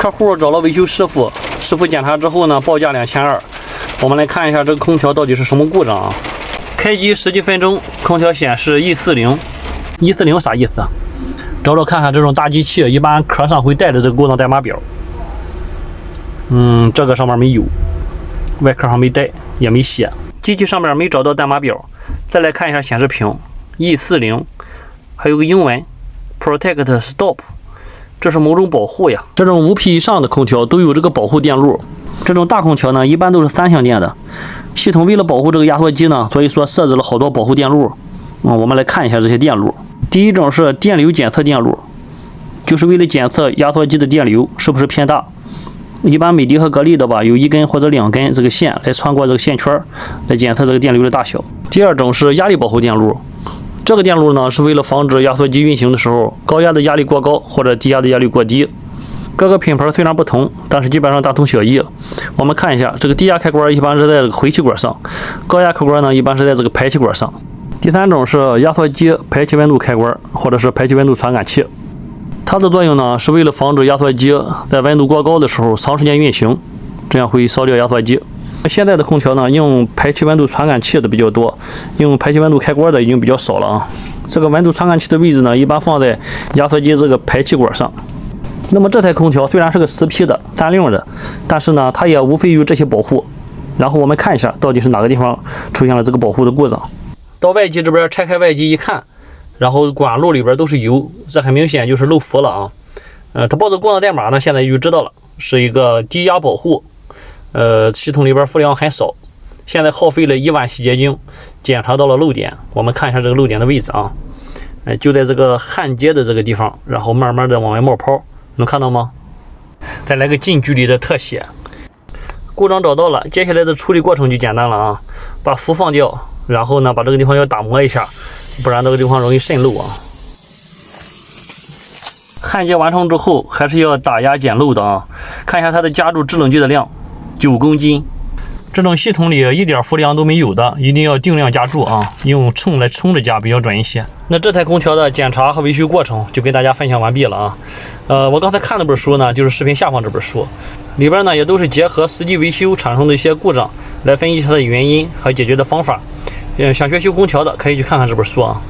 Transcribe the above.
客户找了维修师傅，师傅检查之后呢，报价2200。我们来看一下这个空调到底是什么故障啊？开机10几分钟，空调显示140，140啥意思啊？找找看看，这种大机器一般壳上会带着这个故障代码表。这个上面没有，外壳上没带，也没写。机器上面没找到代码表。再来看一下显示屏，140，还有个英文 Protect Stop， 这是某种保护呀。这种5匹以上的空调都有这个保护电路。这种大空调呢，一般都是3相电的。系统为了保护这个压缩机呢，所以说设置了好多保护电路。我们来看一下这些电路。第一种是电流检测电路，就是为了检测压缩机的电流是不是偏大。一般美的和格力的吧，有1根或者2根这个线来穿过这个线圈，来检测这个电流的大小。第二种是压力保护电路，这个电路呢是为了防止压缩机运行的时候高压的压力过高或者低压的压力过低。各个品牌虽然不同，但是基本上大同小异。我们看一下，这个低压开关一般是在这个回气管上，高压开关呢一般是在这个排气管上。第三种是压缩机排气温度开关或者是排气温度传感器，它的作用呢是为了防止压缩机在温度过高的时候长时间运行，这样会烧掉压缩机。现在的空调呢用排气温度传感器的比较多，用排气温度开关的已经比较少了啊。这个温度传感器的位置呢一般放在压缩机这个排气管上。那么这台空调虽然是个10匹的360的，但是呢它也无非有这些保护。然后我们看一下到底是哪个地方出现了这个保护的故障。到外机这边拆开外机一看，然后管路里边都是油，这很明显就是漏氟了啊。它报这故障代码呢，现在就知道了，是一个低压保护。系统里边负量很少，现在耗费了1万洗洁精，检查到了漏点。我们看一下这个漏点的位置啊，就在这个焊接的这个地方，然后慢慢的往外冒泡，能看到吗？再来个近距离的特写。故障找到了，接下来的处理过程就简单了啊，把氟放掉。然后呢，把这个地方要打磨一下，不然这个地方容易渗漏啊。焊接完成之后，还是要打压减漏的啊。看一下它的夹住制冷剂的量，9公斤。这种系统里一点氟量都没有的，一定要定量加注啊，用秤来称着加比较准一些。那这台空调的检查和维修过程就跟大家分享完毕了啊。我刚才看那本书呢，就是视频下方这本书，里边呢也都是结合实际维修产生的一些故障来分析它的原因和解决的方法。想学修空调的可以去看看这本书啊。